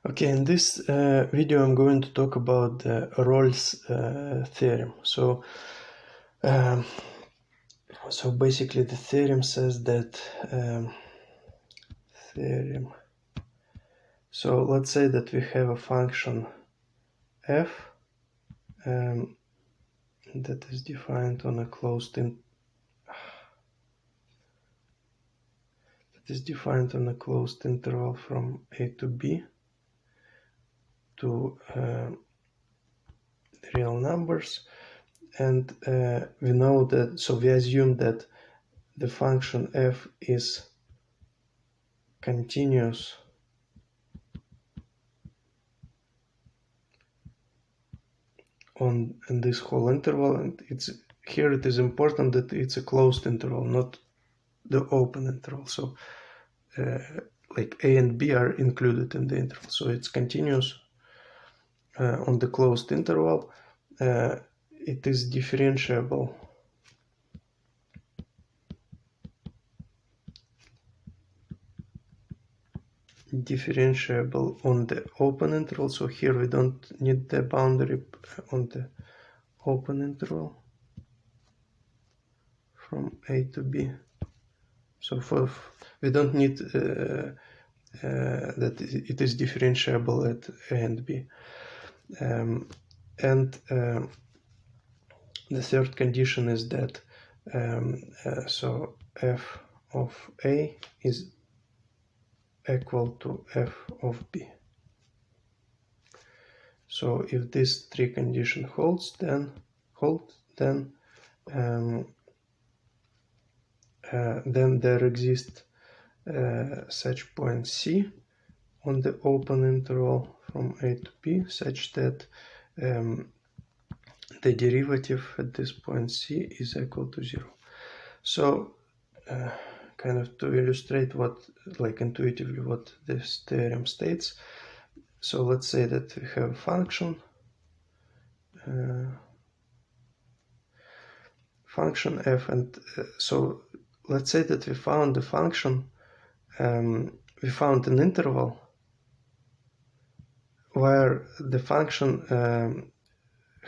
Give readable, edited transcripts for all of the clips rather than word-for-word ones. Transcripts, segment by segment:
Okay, in this video I'm going to talk about the Rolle's theorem. So basically the theorem says that so let's say that we have a function f that is defined on a closed interval from a to b to real numbers, and we know that, so we assume that the function f is continuous in this whole interval, and here it is important that it's a closed interval, not the open interval. So like a and b are included in the interval, so it's continuous on the closed interval. It is differentiable on the open interval. So here we don't need the boundary on the open interval from a to b. So we don't need that it is differentiable at a and b. The third condition is that so f of a is equal to f of b. So if these three conditions hold, then there exists such point C on the open interval from a to b, such that the derivative at this point C is equal to 0. So kind of to illustrate what, like intuitively, what this theorem states. So let's say that we have a function f, and so let's say that we found the function, we found an interval where the function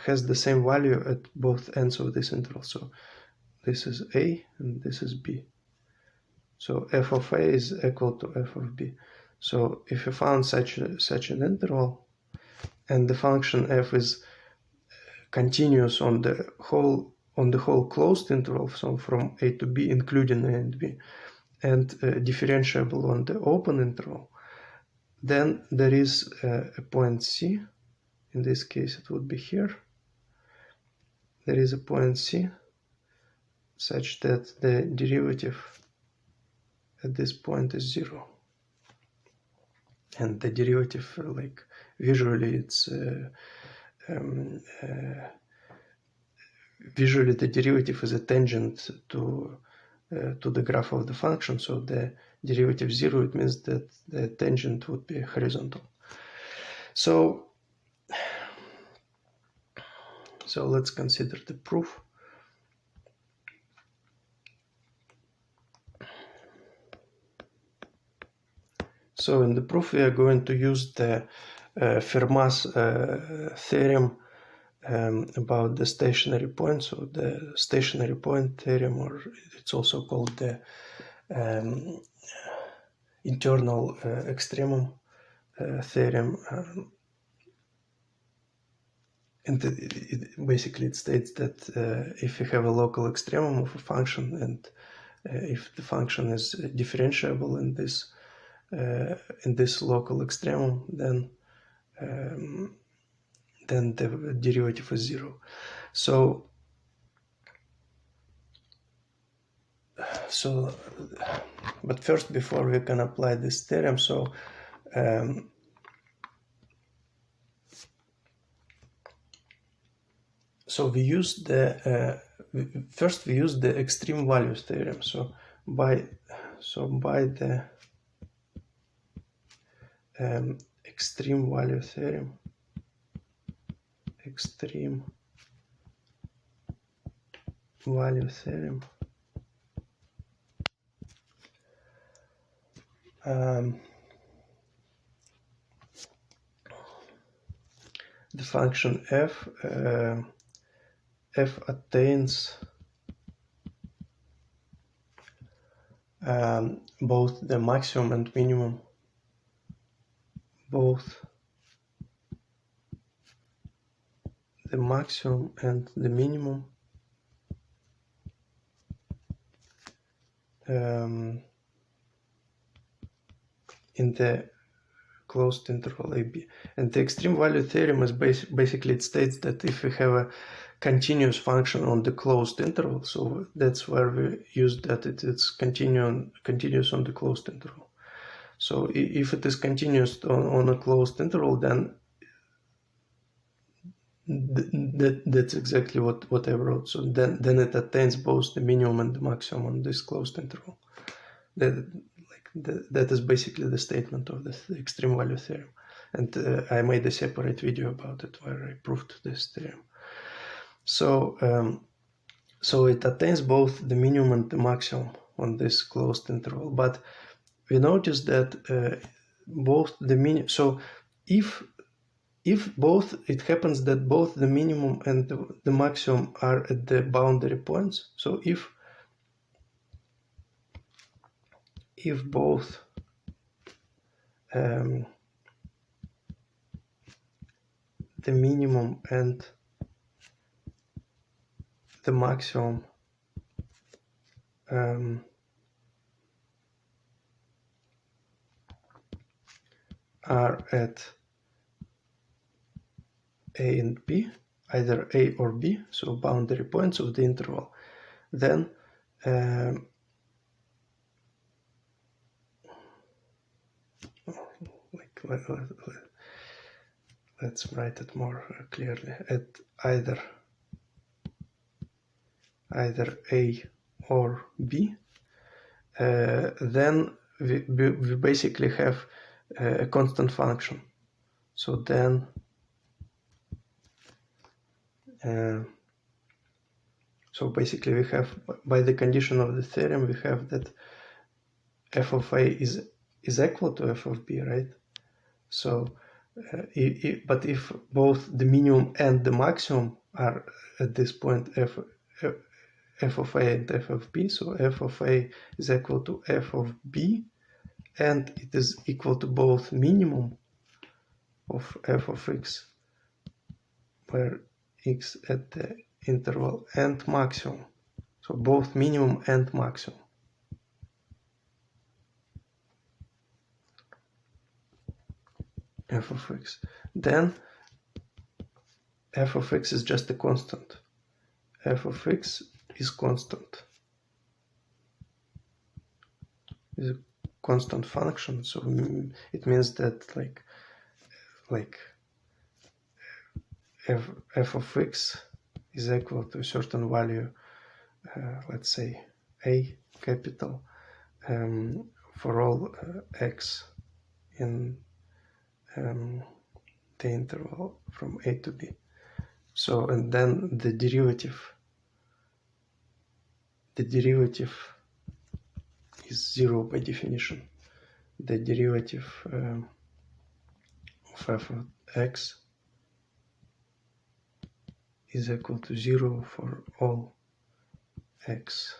has the same value at both ends of this interval. So this is a and this is b. So f of a is equal to f of b. So if you found such an interval, and the function f is continuous on the whole closed interval, so from a to b including a and b, and differentiable on the open interval, then there is a point C. In this case it would be here. There is a point C such that the derivative at this point is 0. And the derivative, like visually, it's visually the derivative is a tangent to the graph of the function. So the derivative 0, it means that the tangent would be horizontal. So let's consider the proof. So in the proof we are going to use the Fermat's theorem about the stationary point. So the stationary point theorem, or it's also called the internal extremum theorem. And basically it states that if you have a local extremum of a function, and if the function is differentiable in this local extremum, then the derivative is 0. So but first, before we can apply this theorem, so we use the first we use the extreme values theorem. So by the extreme value theorem, the function f attains both the maximum and minimum, both the maximum and the minimum in the closed interval AB. And the extreme value theorem is basically, it states that if we have a continuous function on the closed interval, so that's where we use that it's continuous on the closed interval. So if it is continuous on a closed interval, then that's exactly what I wrote. So then it attains both the minimum and the maximum on this closed interval. That is basically the statement of the extreme value theorem. And I made a separate video about it where I proved this theorem. So so it attains both the minimum and the maximum on this closed interval. But we notice that both the minimum, so if both, it happens that both the minimum and the maximum are at the boundary points. So if both the minimum and the maximum are at A and B, either A or B, so boundary points of the interval, then let's write it more clearly. At either A or B, then we basically have a constant function. So then so basically we have, by the condition of the theorem, we have that f of A is equal to f of B, right? So but if both the minimum and the maximum are at this point f of A and f of B, so f of A is equal to f of B, and it is equal to both minimum of f of x, where x at the interval, and maximum, so both minimum and maximum. F of x. Then f of x is just a constant. F of x is constant. Is a constant function, so it means that like f of x is equal to a certain value, let's say A capital, for all x in the interval from A to B. So, and then the derivative is 0 by definition. The derivative of f of x is equal to 0 for all x.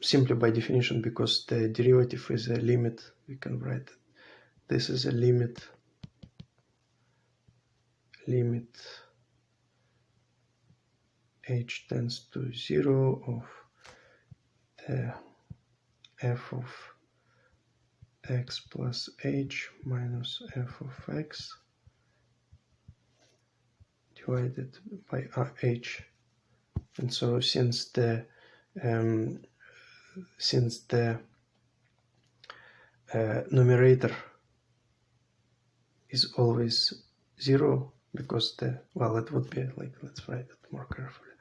Simply by definition, because the derivative is a limit, we can write it. This is a limit h tends to 0 of the f of x plus h minus f of x divided by h. And so since the numerator is always 0, because it would be like, let's write it more carefully,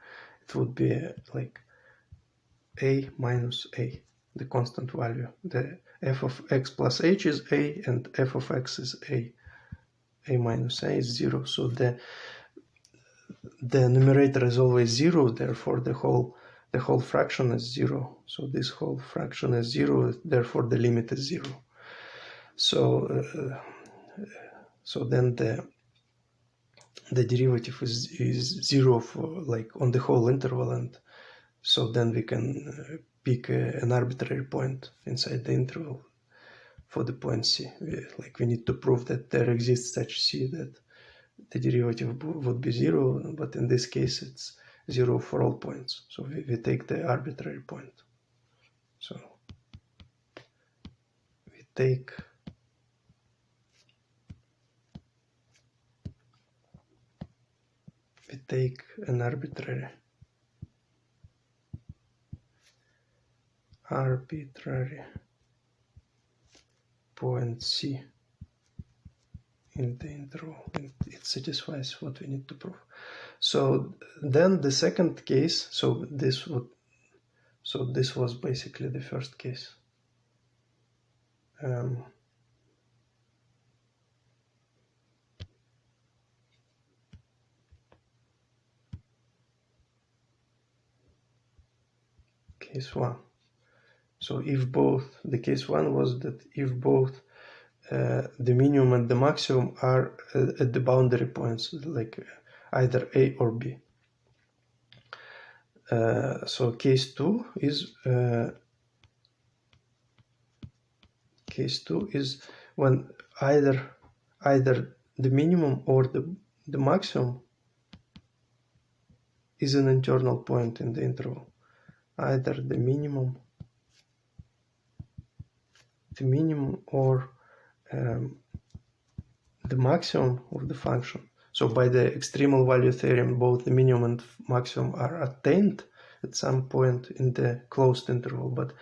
it would be like a minus a, the constant value. The f of x plus h is a, and f of x is a minus a is 0, so the numerator is always 0, therefore the whole the whole fraction is 0. So this whole fraction is 0, therefore the limit is 0. So then the derivative is 0 for like on the whole interval, and so then we can pick an arbitrary point inside the interval for the point C. We need to prove that there exists such C that the derivative would be 0, but in this case it's 0 for all points. So we take the arbitrary point. So we take an arbitrary point C in the interval, and it satisfies what we need to prove. So then the second case, this was basically the first case. Case 1. So the case 1 was that if both the minimum and the maximum are at the boundary points, like either A or B. So case 2 is when either the minimum or the maximum is an internal point in the interval. Either the minimum or the maximum of the function. So by the extremal value theorem, both the minimum and maximum are attained at some point in the closed interval, but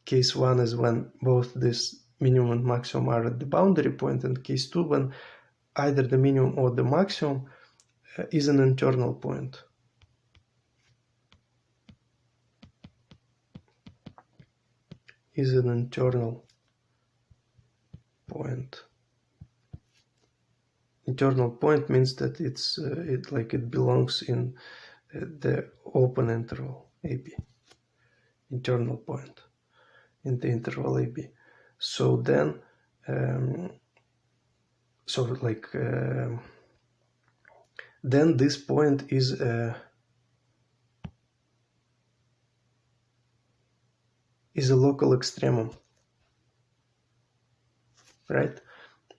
case 1 is when both this minimum and maximum are at the boundary point, and case 2 when either the minimum or the maximum is an internal point. Internal point means that it belongs in the open interval AB. Internal point in the interval AB. So then, then this point is a local extremum, right?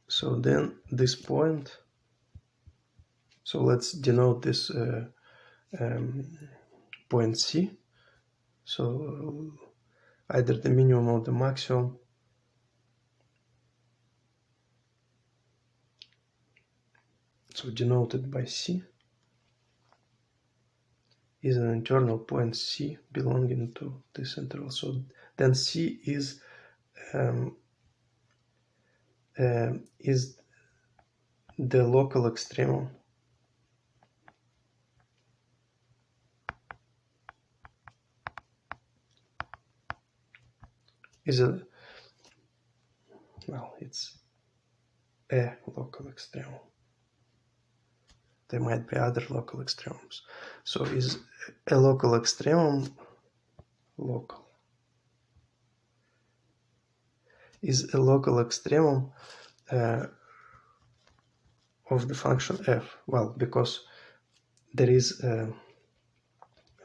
So then this point, so let's denote this point C. So either the minimum or the maximum so denoted by C is an internal point C belonging to this interval. So then C is the local extremum it's a local extremum. There might be other local extremums. So is a local extremum is a local extremum of the function f. Well, because there is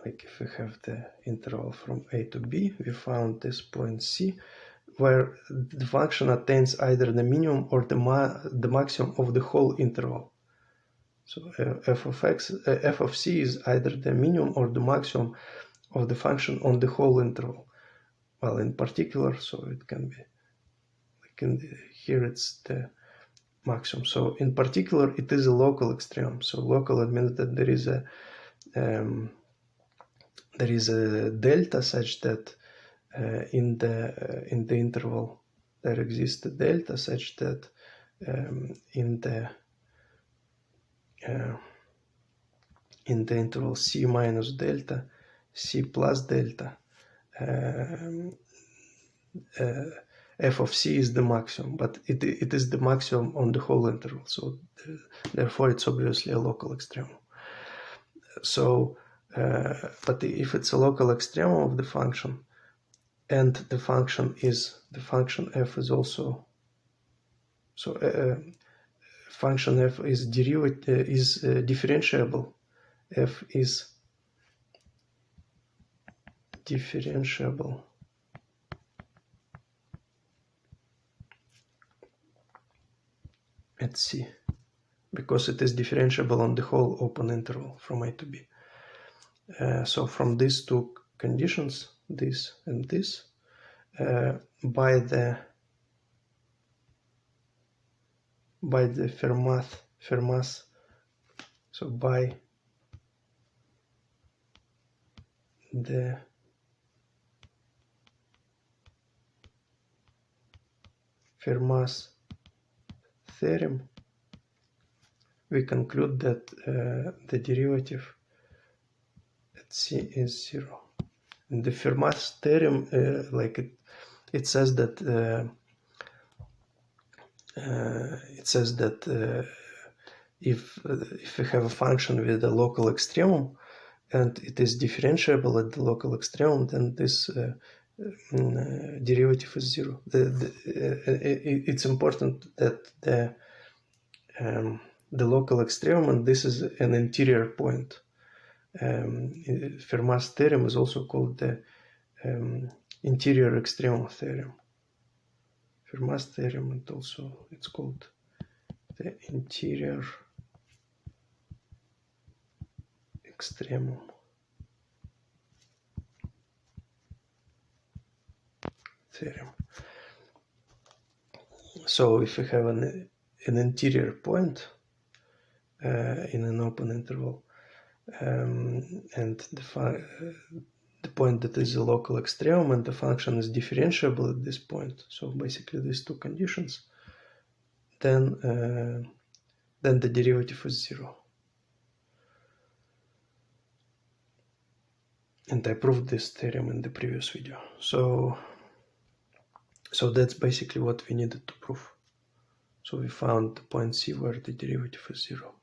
if we have the interval from A to B, we found this point C, where the function attains either the minimum or the maximum of the whole interval. So f of C is either the minimum or the maximum of the function on the whole interval. Well, in particular, so it can be here it's the maximum. So in particular, it is a local extremum. So local, it means that there is a delta such that in the interval there exists a delta such that in the interval C minus delta, C plus delta, f of C is the maximum, but it is the maximum on the whole interval. So therefore, it's obviously a local extremum. So but if it's a local extremum of the function, and the function f is also, so function f is differentiable. F is differentiable at C, because it is differentiable on the whole open interval from A to B. So from these two conditions, this and this, by the Fermat, so by the Fermat theorem, we conclude that the derivative at C is 0. And the Fermat theorem, it says that if we have a function with a local extremum and it is differentiable at the local extremum, then this derivative is 0. It's important that the local extremum, and this is an interior point. Fermat's theorem is also called the interior extremum theorem. Fermat's theorem, and also it's called the interior extremum theorem. So if we have an interior point in an open interval, and the point that is a local extremum, and the function is differentiable at this point, so basically these two conditions, then the derivative is 0. And I proved this theorem in the previous video. So that's basically what we needed to prove. So we found the point C where the derivative is 0.